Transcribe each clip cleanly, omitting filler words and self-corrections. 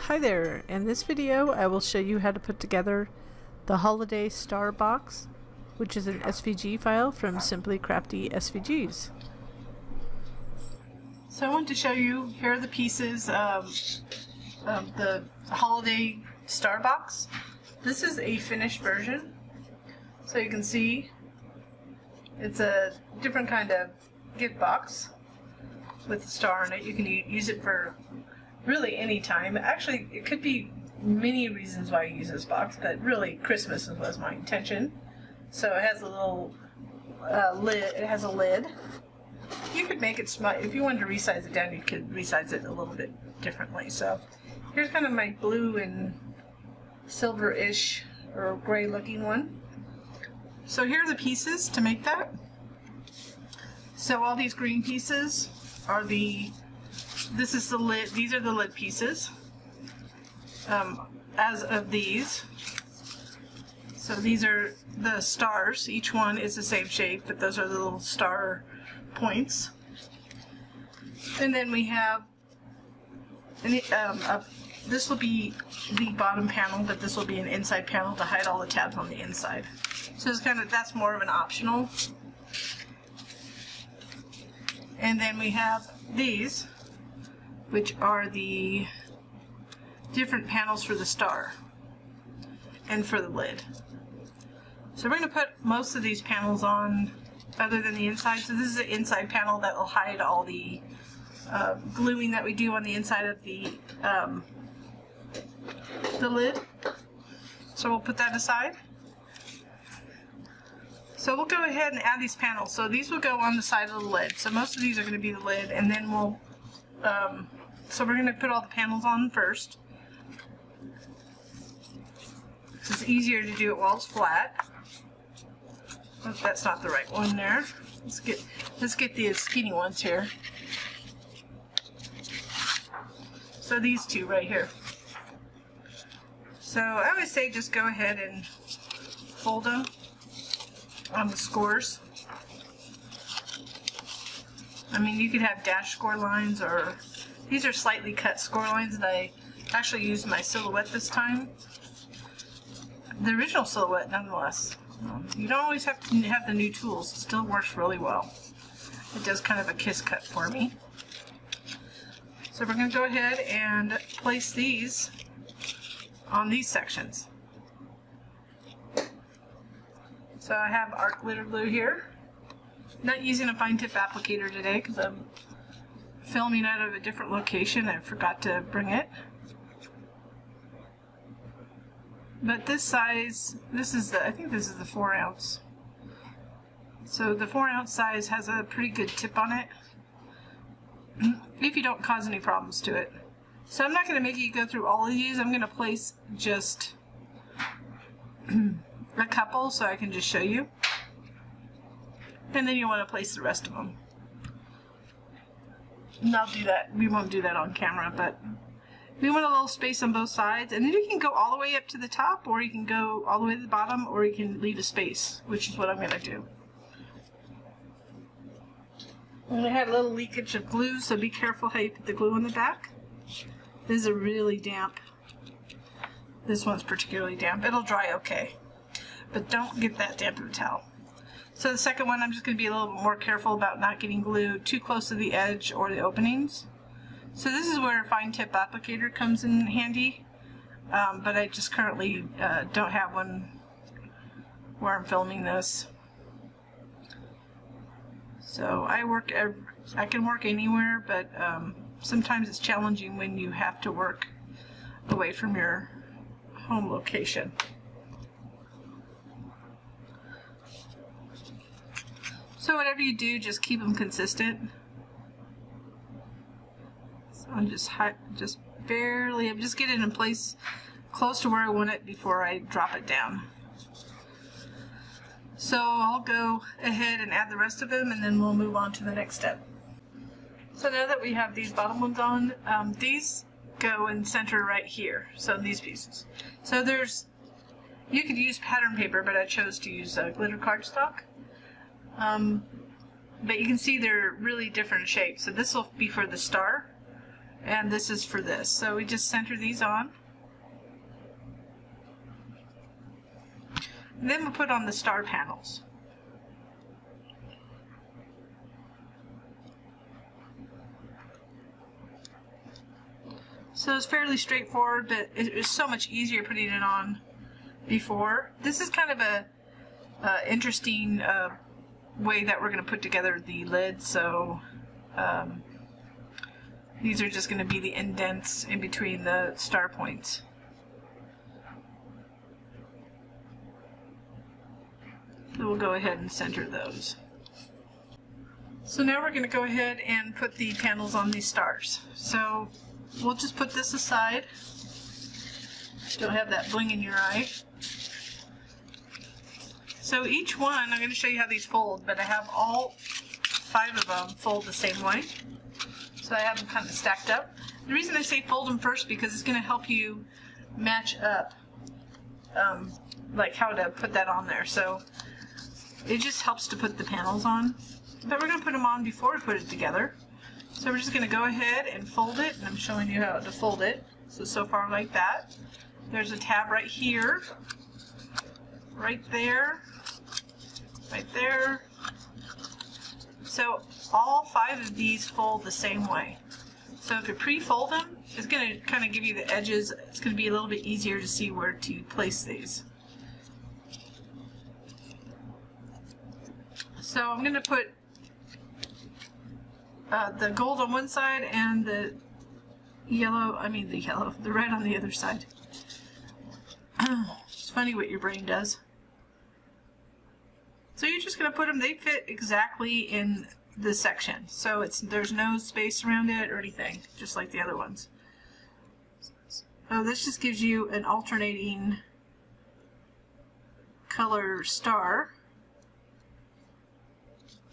Hi there, in this video I will show you how to put together the Holiday Star Box, which is an SVG file from Simply Crafty SVGs. So I want to show you, here are the pieces of the Holiday Star Box. This is a finished version, so you can see it's a different kind of gift box with a star in it. You can use it for really any time. Actually, it could be many reasons why you use this box, but really Christmas was my intention. So it has a little lid. It has a lid. You could make it small. If you wanted to resize it down, you could resize it a little bit differently. So here's kind of my blue and silver-ish or gray-looking one. So here are the pieces to make that. So all these green pieces are this is the lid. These are the lid pieces. As of these. So these are the stars. Each one is the same shape, but those are the little star points. And then we have, this will be the bottom panel, but this will be an inside panel to hide all the tabs on the inside. So it's that's more of an optional. And then we have these, which are the different panels for the star and for the lid. So we're going to put most of these panels on other than the inside. So this is the inside panel that will hide all the gluing that we do on the inside of the lid. So we'll put that aside. So we'll go ahead and add these panels. So these will go on the side of the lid. So most of these are going to be the lid, and then we'll so we're going to put all the panels on first. It's easier to do it while it's flat. Oh, that's not the right one there. Let's get the skinny ones here. So these two right here. So I always say just go ahead and fold them on the scores. I mean, you could have dash score lines, or these are slightly cut score lines that I actually used my silhouette this time. The original silhouette, nonetheless. You don't always have to have the new tools. It still works really well. It does kind of a kiss cut for me. So we're going to go ahead and place these on these sections. So I have art glitter glue here. Not using a fine tip applicator today because I'm filming out of a different location. I forgot to bring it. But this size, I think this is the 4 ounce. So the 4 ounce size has a pretty good tip on it, if you don't cause any problems to it. So I'm not going to make you go through all of these. I'm going to place just a couple so I can just show you. And then you want to place the rest of them. And I'll do that. We won't do that on camera, but we want a little space on both sides. And then you can go all the way up to the top, or you can go all the way to the bottom, or you can leave a space, which is what I'm going to do. And I had a little leakage of glue, so be careful how you put the glue on the back. This is a really damp. This one's particularly damp. It'll dry okay, but don't get that damp in the towel. So the second one, I'm just going to be a little bit more careful about not getting glue too close to the edge or the openings. So this is where a fine tip applicator comes in handy, but I just currently don't have one where I'm filming this. So I can work anywhere, but sometimes it's challenging when you have to work away from your home location. So whatever you do, just keep them consistent. So I'm just getting it in place close to where I want it before I drop it down. So I'll go ahead and add the rest of them, and then we'll move on to the next step. So now that we have these bottom ones on, these go and center right here, so these pieces. So you could use pattern paper, but I chose to use glitter cardstock. But you can see they're really different shapes. So this will be for the star, and this is for this. So we just center these on. And then we'll put on the star panels. So it's fairly straightforward, but it was so much easier putting it on before. This is kind of a interesting way that we're going to put together the lid. So these are just going to be the indents in between the star points. So we'll go ahead and center those. So now we're going to go ahead and put the panels on these stars. So we'll just put this aside. Don't have that bling in your eye. So each one, I'm going to show you how these fold, but I have all 5 of them fold the same way. So I have them kind of stacked up. The reason I say fold them first because it's going to help you match up like how to put that on there. So it just helps to put the panels on. But we're going to put them on before we put it together. So we're just going to go ahead and fold it, and I'm showing you how to fold it. So far like that. There's a tab right here, right there, right there. So all 5 of these fold the same way. So if you pre-fold them, it's going to kind of give you the edges. It's going to be a little bit easier to see where to place these. So I'm going to put the gold on one side and the red on the other side. It's funny what your brain does. So you're just going to put them, they fit exactly in this section. So there's no space around it or anything, just like the other ones. This just gives you an alternating color star.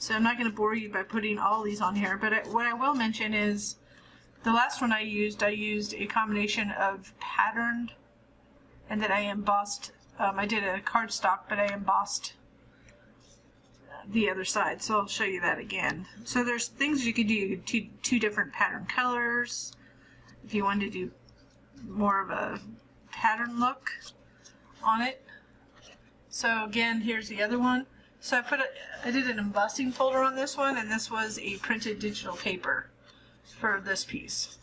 So I'm not going to bore you by putting all these on here, but what I will mention is the last one I used a combination of patterned and then I embossed. I did a cardstock, but I embossed the other side, so I'll show you that again. So there's things you could do. You could do 2 different pattern colors if you wanted to do more of a pattern look on it. So again, here's the other one. So I did an embossing folder on this one, and this was a printed digital paper for this piece.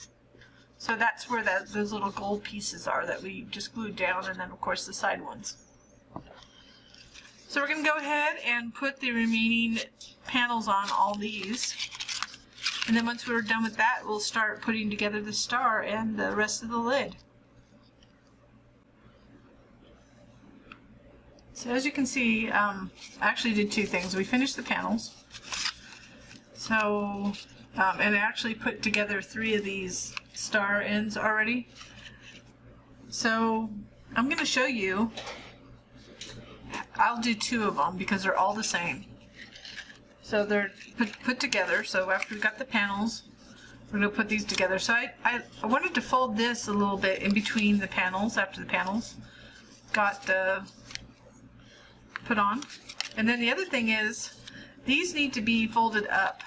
So that's where those little gold pieces are that we just glued down, and then of course the side ones. So we're going to go ahead and put the remaining panels on all these. And then once we're done with that, we'll start putting together the star and the rest of the lid. So as you can see, I actually did 2 things. We finished the panels. So, and I actually put together 3 of these star ends already. So I'm going to show you. I'll do 2 of them because they're all the same. So they're put together. So after we've got the panels, we're going to put these together. So I wanted to fold this a little bit in between the panels after the panels got put on. And then the other thing is these need to be folded up.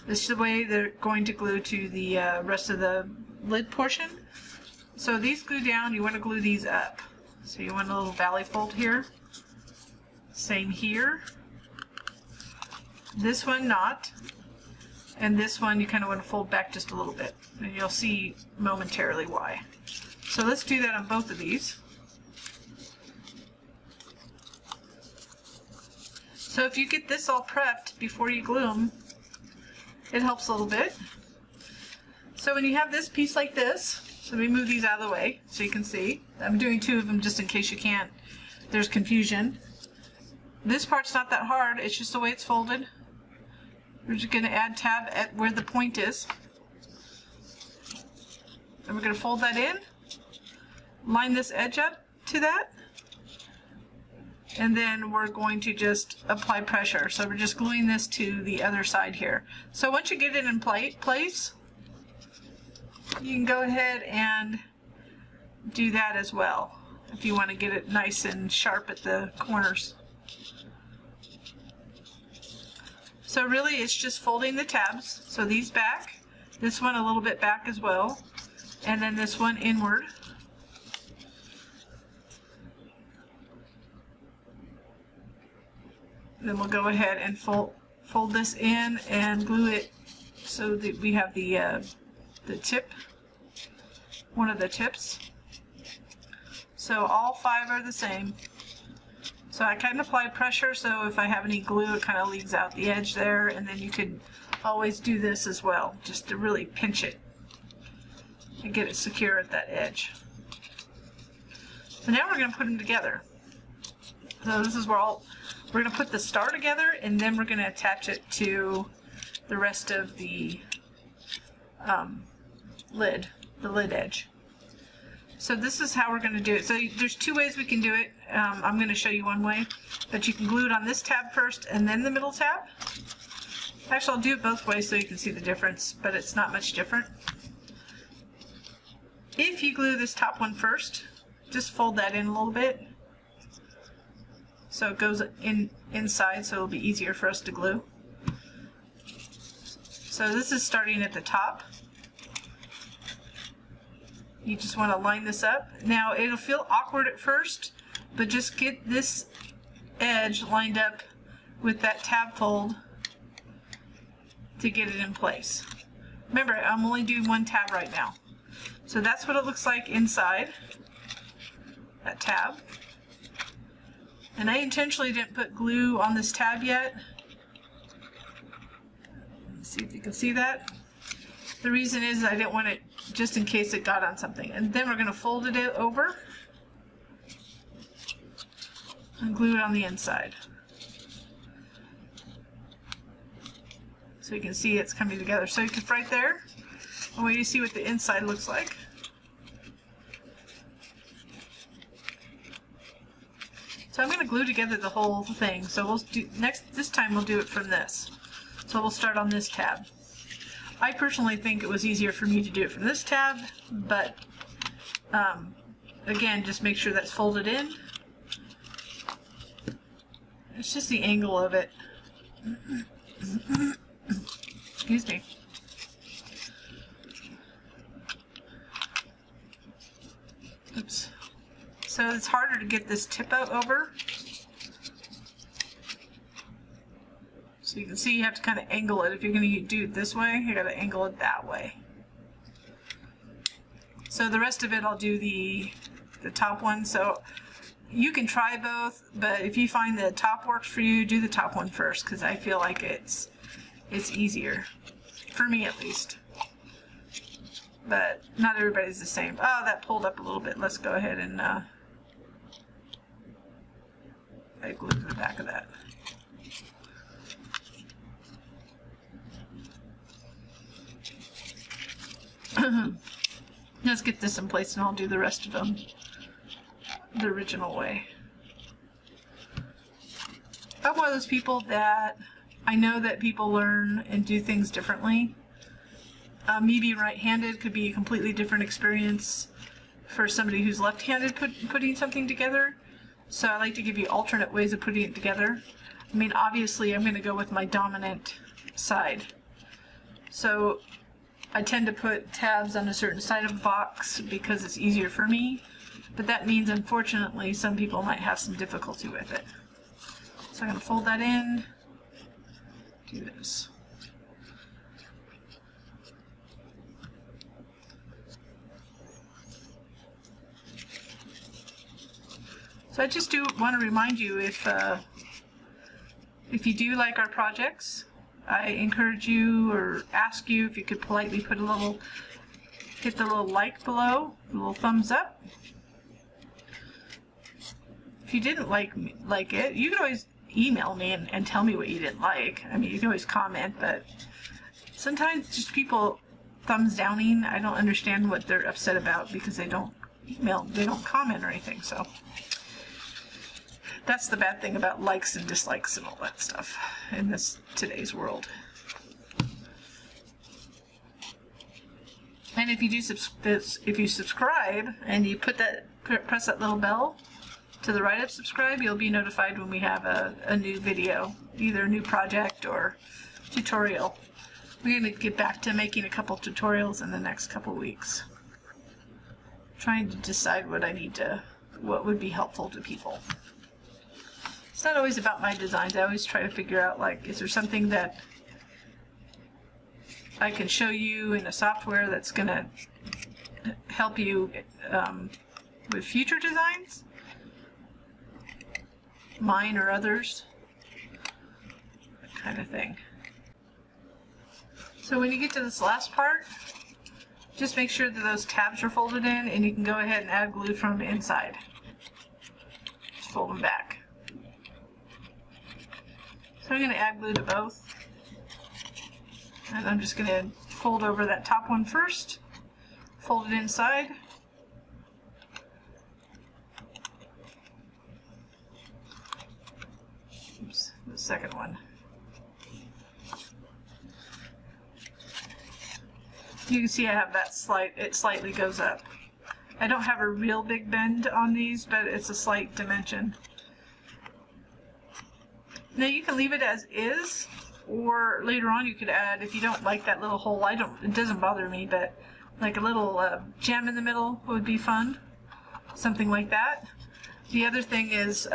This is the way they're going to glue to the rest of the lid portion. So these glue down, you want to glue these up. So you want a little valley fold here. Same here. This one not. And this one you kind of want to fold back just a little bit. And you'll see momentarily why. So let's do that on both of these. So if you get this all prepped before you glue them, it helps a little bit. So when you have this piece like this, so let me move these out of the way so you can see. I'm doing 2 of them just in case you can't. There's confusion. This part's not that hard, it's just the way it's folded. We're just going to add tab at where the point is. And we're going to fold that in, line this edge up to that, and then we're going to just apply pressure. So we're just gluing this to the other side here. So once you get it in place, you can go ahead and do that as well if you want to get it nice and sharp at the corners. So really it's just folding the tabs, so these back, This one a little bit back as well. And then this one inward. Then we'll go ahead and fold this in and glue it so that we have the tip, one of the tips. So all 5 are the same. So I kind of apply pressure, so if I have any glue, it kind of leaves out the edge there, and then you could always do this as well, just to really pinch it and get it secure at that edge. So now we're going to put them together. So this is where we're going to put the star together, and then we're going to attach it to the rest of the lid edge. So this is how we're going to do it. So there's 2 ways we can do it. I'm going to show you one way, but you can glue it on this tab first and then the middle tab. Actually, I'll do it both ways so you can see the difference, but it's not much different. If you glue this top one first, just fold that in a little bit so it goes inside, so it'll be easier for us to glue. So this is starting at the top. You just want to line this up. Now it'll feel awkward at first, but just get this edge lined up with that tab fold to get it in place. Remember, I'm only doing 1 tab right now. So that's what it looks like inside that tab. And I intentionally didn't put glue on this tab yet. Let's see if you can see that. The reason is I didn't want it just in case it got on something. And then we're going to fold it over and glue it on the inside. So you can see it's coming together. So you can right there, I want you to see what the inside looks like. So I'm going to glue together the whole thing. So we'll do this time we'll do it from this. So we'll start on this tab. I personally think it was easier for me to do it from this tab, but again, just make sure that's folded in. It's just the angle of it. Excuse me. Oops. So it's harder to get this tip out over. So you can see you have to kind of angle it. If you're going to do it this way, you got to angle it that way. So the rest of it I'll do the top one. So you can try both, but if you find the top works for you, do the top one first, because I feel like it's easier. For me at least. But not everybody's the same. Oh, that pulled up a little bit. Let's go ahead and I glued the back of that. Let's get this in place and I'll do the rest of them the original way. I'm one of those people that I know that people learn and do things differently. Me being right-handed could be a completely different experience for somebody who's left-handed putting something together. So I like to give you alternate ways of putting it together. I mean, obviously I'm going to go with my dominant side. So I tend to put tabs on a certain side of the box because it's easier for me, but that means unfortunately some people might have some difficulty with it. So I'm going to fold that in, do this. So I just want to remind you, if you do like our projects, I encourage you or ask you if you could politely hit the little like below, the little thumbs up. If you didn't like it, you can always email me and tell me what you didn't like. I mean, you can always comment, but sometimes just people thumbs downing, I don't understand what they're upset about because they don't email, they don't comment or anything. So that's the bad thing about likes and dislikes and all that stuff in today's world. And if you do subscribe and you press that little bell to the right of subscribe, you'll be notified when we have a new video, either a new project or tutorial. We're going to get back to making a couple tutorials in the next couple weeks. Trying to decide what would be helpful to people. It's not always about my designs. I always try to figure out, like, is there something that I can show you in a software that's going to help you with future designs? Mine or others? That kind of thing. So when you get to this last part, just make sure that those tabs are folded in, and you can go ahead and add glue from the inside. Just fold them back. So I'm going to add glue to both. And I'm just going to fold over that top one first, fold it inside. Oops, the second one. You can see I have that it slightly goes up. I don't have a real big bend on these, but it's a slight dimension. Now you can leave it as is, or later on you could add, if you don't like that little hole, it doesn't bother me, but like a little gem in the middle would be fun. Something like that. The other thing is,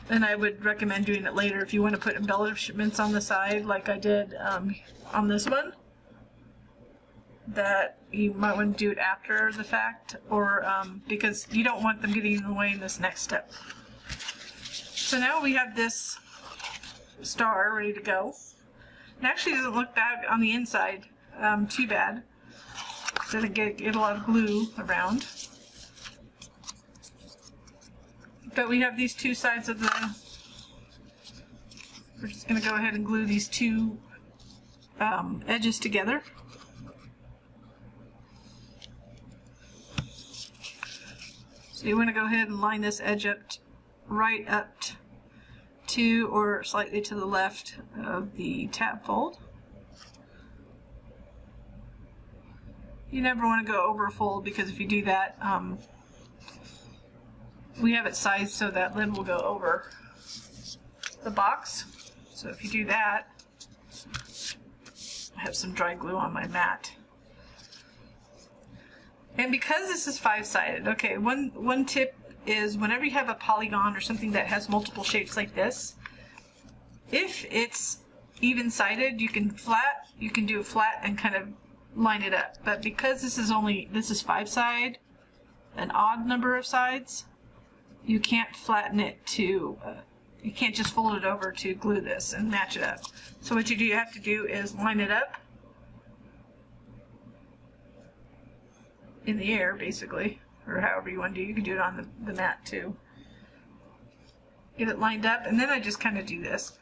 and I would recommend doing it later if you want to put embellishments on the side like I did on this one, that you might want to do it after the fact, or because you don't want them getting in the way in this next step. So now we have this star ready to go. It actually doesn't look bad on the inside, too bad. Doesn't get a lot of glue around. But we have these two sides of the... We're just going to go ahead and glue these two edges together. So you want to go ahead and line this edge up right up to or slightly to the left of the tab fold. You never want to go over a fold, because if you do that, we have it sized so that lid will go over the box. So if you do that, I have some dry glue on my mat. And because this is 5-sided, okay, one tip is whenever you have a polygon or something that has multiple shapes like this, if it's even-sided, you can do a flat and kind of line it up. But because this is 5-sided, an odd number of sides, you can't flatten it to, you can't just fold it over to glue this and match it up. So what you have to do is line it up in the air, basically, or however you want to do. You can do it on the mat too. Get it lined up, and then I just kind of do this.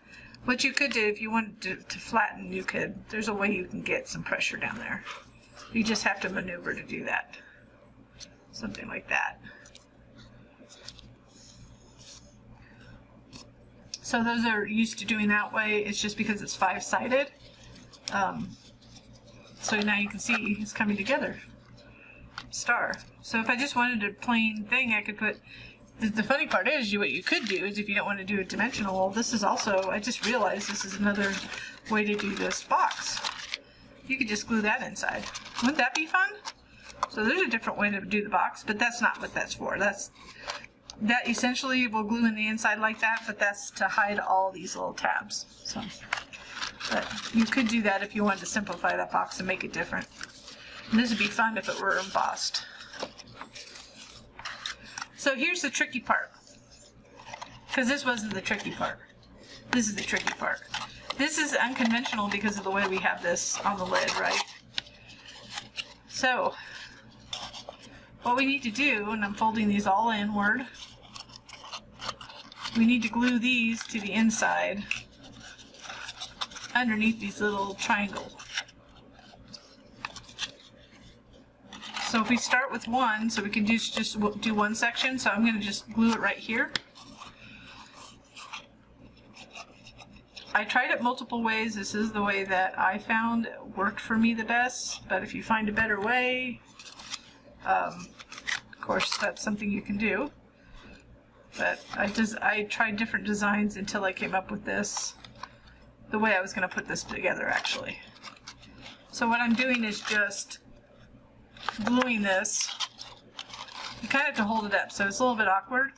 What you could do if you wanted to flatten, you could, there's a way you can get some pressure down there. You just have to maneuver to do that. Something like that. So those are used to doing that way. It's just because it's 5-sided. So now you can see it's coming together. Star. So if I just wanted a plain thing, I could put, the funny part is, what you could do is, if you don't want to do a dimensional, well, this is also, I just realized this is another way to do this box. You could just glue that inside. Wouldn't that be fun? So there's a different way to do the box, but that's not what that's for. That essentially will glue in the inside like that, but that's to hide all these little tabs. So, but you could do that if you wanted to simplify that box and make it different. And this would be fun if it were embossed. So here's the tricky part, because this wasn't the tricky part. This is the tricky part. This is unconventional because of the way we have this on the lid, right? So what we need to do, and I'm folding these all inward, we need to glue these to the inside underneath these little triangles. So if we start with one, so we can just do one section, so I'm going to just glue it right here. I tried it multiple ways. This is the way that I found worked for me the best, but if you find a better way, of course that's something you can do. But I tried different designs until I came up with this, the way I was going to put this together actually. So what I'm doing is just gluing this. You kind of have to hold it up, so it's a little bit awkward,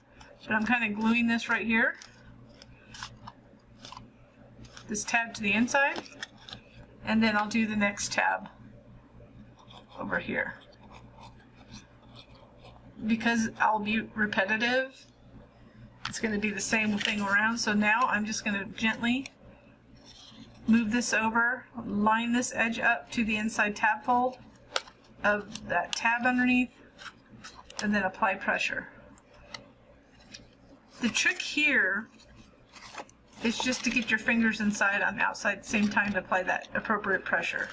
but I'm kind of gluing this right here. This tab to the inside, and then I'll do the next tab over here. Because I'll be repetitive, it's going to be the same thing around, so now I'm just going to gently move this over, line this edge up to the inside tab fold of that tab underneath, and then apply pressure. The trick here is just to get your fingers inside on the outside at the same time to apply that appropriate pressure.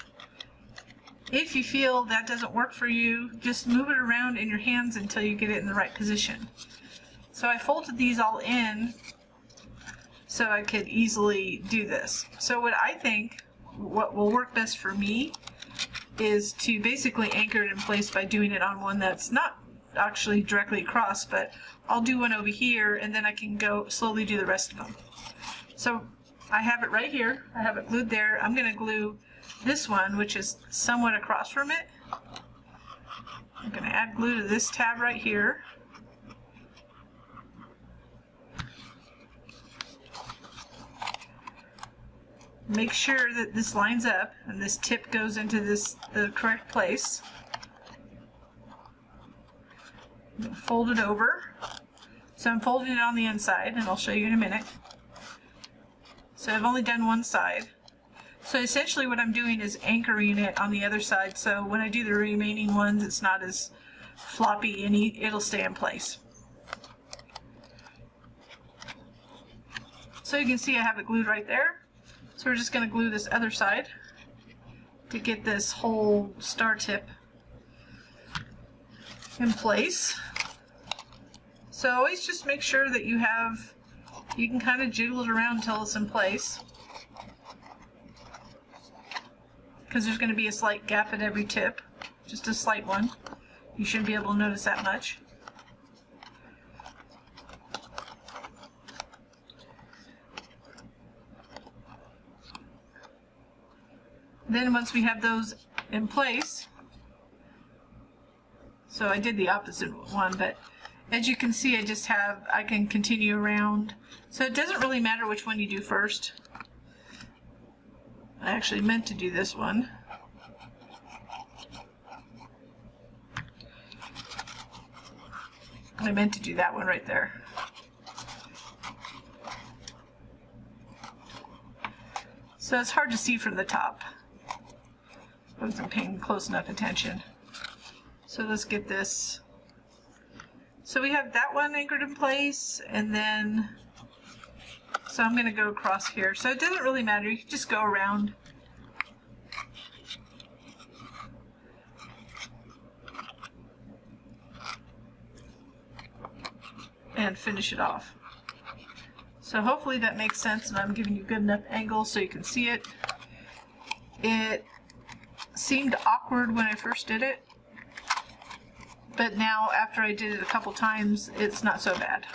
If you feel that doesn't work for you, just move it around in your hands until you get it in the right position. So I folded these all in so I could easily do this. So what I think, what will work best for me, is to basically anchor it in place by doing it on one that's not actually directly across, but I'll do one over here and then I can go slowly do the rest of them. So I have it right here, I have it glued there. I'm going to glue this one, which is somewhat across from it. I'm going to add glue to this tab right here. Make sure that this lines up and this tip goes into the correct place. Fold it over. So I'm folding it on the inside, and I'll show you in a minute. So I've only done one side. So essentially what I'm doing is anchoring it on the other side, so when I do the remaining ones it's not as floppy and it'll stay in place. So you can see I have it glued right there. So we're just going to glue this other side to get this whole star tip in place. So always just make sure that you can kind of jiggle it around until it's in place, because there's going to be a slight gap at every tip, just a slight one. You shouldn't be able to notice that much. Then once we have those in place, so I did the opposite one, but as you can see I can continue around. So it doesn't really matter which one you do first. I actually meant to do this one. I meant to do that one right there. So it's hard to see from the top. I wasn't paying close enough attention. So let's get this. So we have that one anchored in place, and then so I'm going to go across here. So it doesn't really matter, you can just go around. And finish it off. So hopefully that makes sense and I'm giving you good enough angle so you can see it. It seemed awkward when I first did it, but now after I did it a couple times it's not so bad.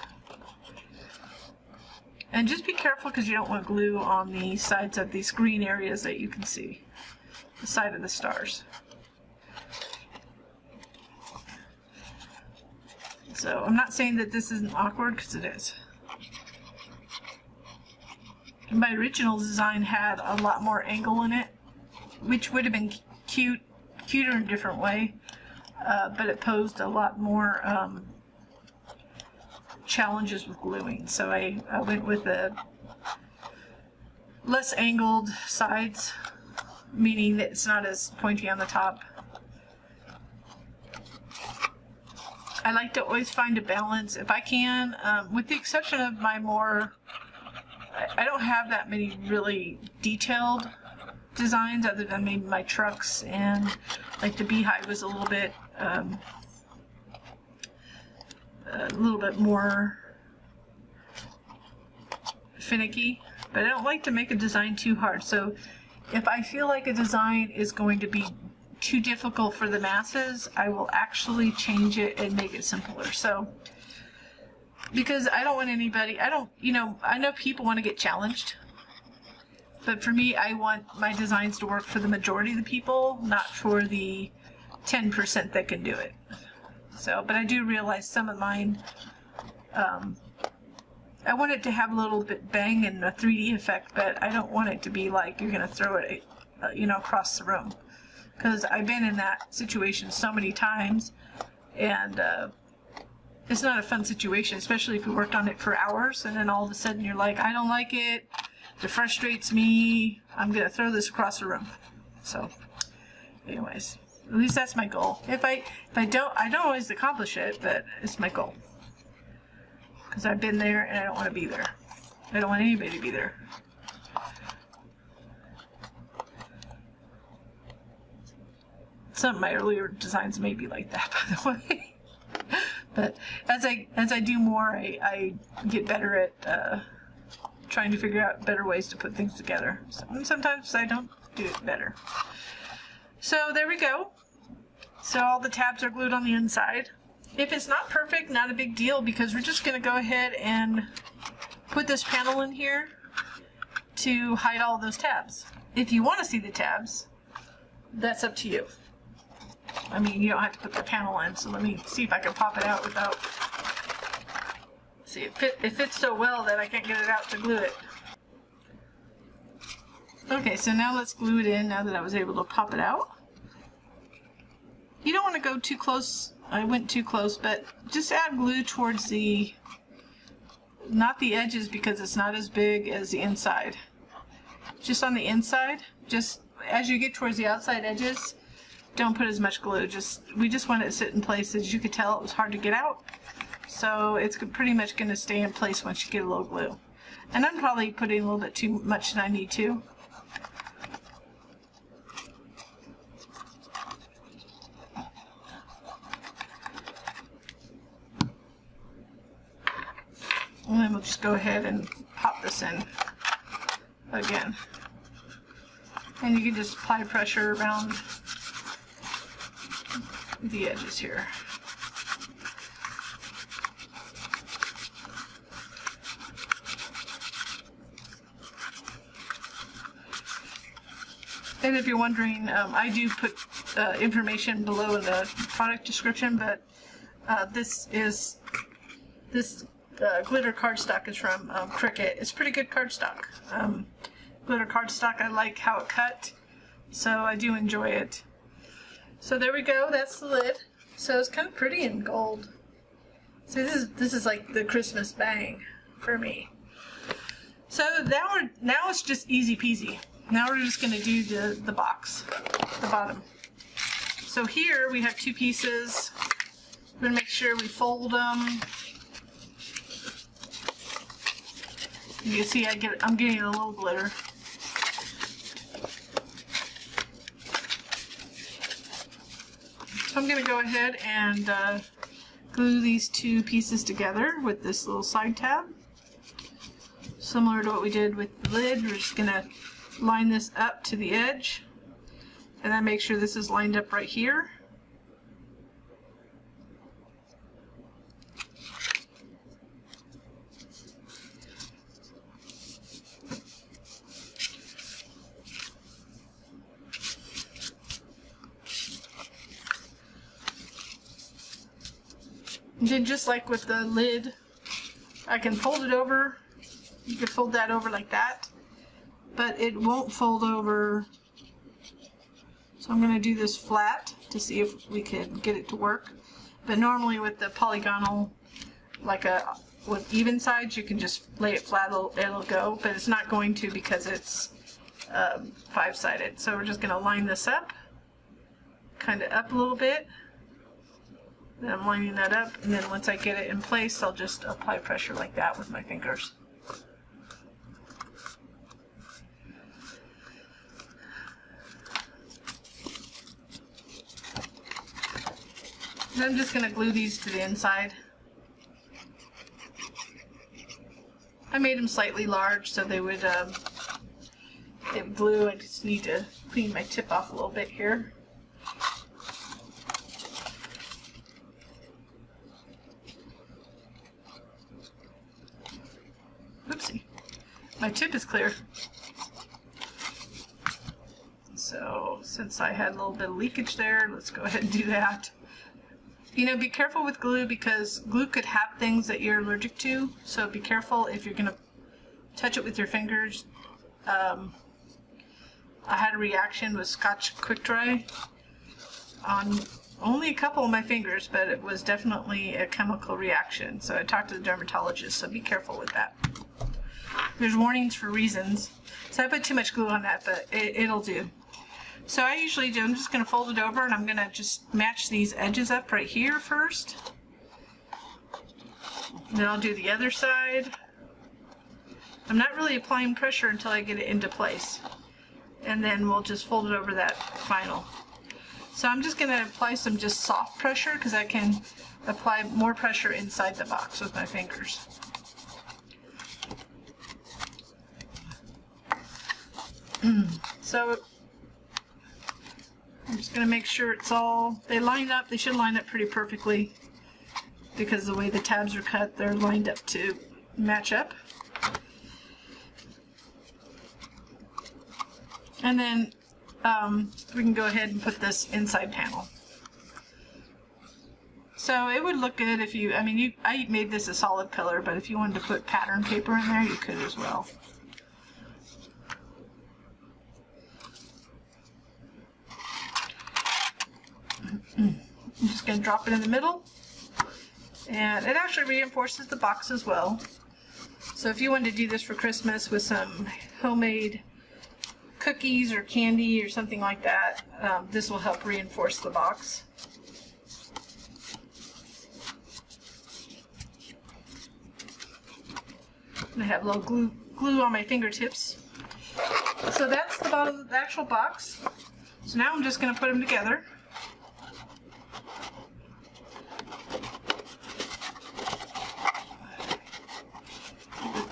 And just be careful because you don't want glue on the sides of these green areas that you can see, the side of the stars. So I'm not saying that this isn't awkward, because it is. My original design had a lot more angle in it, which would have been cuter in a different way, but it posed a lot more challenges with gluing. So I went with the less angled sides, meaning that it's not as pointy on the top. I like to always find a balance if I can, with the exception of my more, I don't have that many really detailed designs other than maybe my trucks, and like the beehive was a little bit more finicky, but I don't like to make a design too hard. So if I feel like a design is going to be too difficult for the masses, I will actually change it and make it simpler. So because I don't want anybody, I know people want to get challenged, But for me, I want my designs to work for the majority of the people, not for the 10% that can do it. So, but I do realize some of mine, I want it to have a little bit bang and a 3D effect, but I don't want it to be like you're going to throw it, you know, across the room. Because I've been in that situation so many times, and it's not a fun situation, especially if you worked on it for hours, and then all of a sudden you're like, I don't like it. It frustrates me. I'm going to throw this across the room. So, anyways, at least that's my goal. If I don't always accomplish it, but it's my goal. Because I've been there and I don't want to be there. I don't want anybody to be there. Some of my earlier designs may be like that, by the way. But as I do more, I get better at trying to figure out better ways to put things together. And sometimes I don't do it better. So there we go. So all the tabs are glued on the inside. If it's not perfect, not a big deal, because we're just going to go ahead and put this panel in here to hide all those tabs. If you want to see the tabs, that's up to you. I mean, you don't have to put the panel in, so let me see if I can pop it out without... See, it fits so well that I can't get it out to glue it. Okay, so now let's glue it in now that I was able to pop it out. You don't want to go too close. I went too close, but just add glue towards the... not the edges, because it's not as big as the inside. Just on the inside, just as you get towards the outside edges, don't put as much glue. We just want it to sit in place. As you could tell, it was hard to get out. So it's pretty much going to stay in place once you get a little glue. And I'm probably putting a little bit too much than I need to. And then we'll just go ahead and pop this in again. And you can just apply pressure around the edges here. And if you're wondering, I do put information below in the product description, but this glitter cardstock is from Cricut. It's pretty good cardstock. Glitter cardstock, I like how it cut, so I do enjoy it. So there we go, that's the lid. So it's kind of pretty in gold. So this is like the Christmas bang for me. So now it's just easy peasy. Now we're just going to do the box, the bottom. So here we have two pieces. We're going to make sure we fold them. You can see I'm getting a little glitter. So I'm going to go ahead and glue these two pieces together with this little side tab. Similar to what we did with the lid, we're just going to line this up to the edge and then make sure this is lined up right here. And then just like with the lid, I can fold it over. You could fold that over like that, but it won't fold over. So I'm going to do this flat to see if we can get it to work. But normally with the polygonal, with even sides, you can just lay it flat, it'll go, but it's not going to because it's 5-sided. So we're just going to line this up, kind of up a little bit. Then I'm lining that up, and then once I get it in place, I'll just apply pressure like that with my fingers. And I'm just going to glue these to the inside. I made them slightly large so they would get glue. I just need to clean my tip off a little bit here. Oopsie. My tip is clear. So since I had a little bit of leakage there, let's go ahead and do that. You know, be careful with glue because glue could have things that you're allergic to. So be careful if you're going to touch it with your fingers. I had a reaction with Scotch Quick Dry on only a couple of my fingers, but it was definitely a chemical reaction. So I talked to the dermatologist, so be careful with that. There's warnings for reasons. So I put too much glue on that, but it'll do. So I usually do, I'm just going to fold it over and I'm going to just match these edges up right here first. And then I'll do the other side. I'm not really applying pressure until I get it into place. And then we'll just fold it over that final. So I'm just going to apply some just soft pressure because I can apply more pressure inside the box with my fingers. So I'm just going to make sure it's all, they line up, they should line up pretty perfectly because the way the tabs are cut, they're lined up to match up. And then we can go ahead and put this inside panel. So it would look good if you, I made this a solid color, but if you wanted to put pattern paper in there, you could as well. I'm just going to drop it in the middle, and it actually reinforces the box as well. So if you wanted to do this for Christmas with some homemade cookies or candy or something like that, this will help reinforce the box. And I have a little glue on my fingertips. So that's the bottom of the actual box. So now I'm just going to put them together.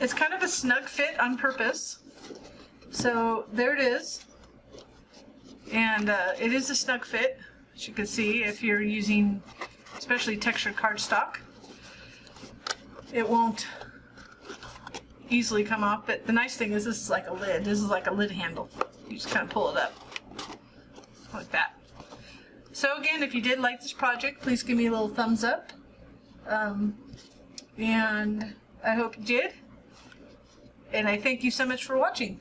It's kind of a snug fit on purpose. So there it is. And it is a snug fit, as you can see, if you're using especially textured cardstock. It won't easily come off, but the nice thing is this is like a lid. This is like a lid handle. You just kind of pull it up like that. So again, if you did like this project, please give me a little thumbs up. And I hope you did. And I thank you so much for watching.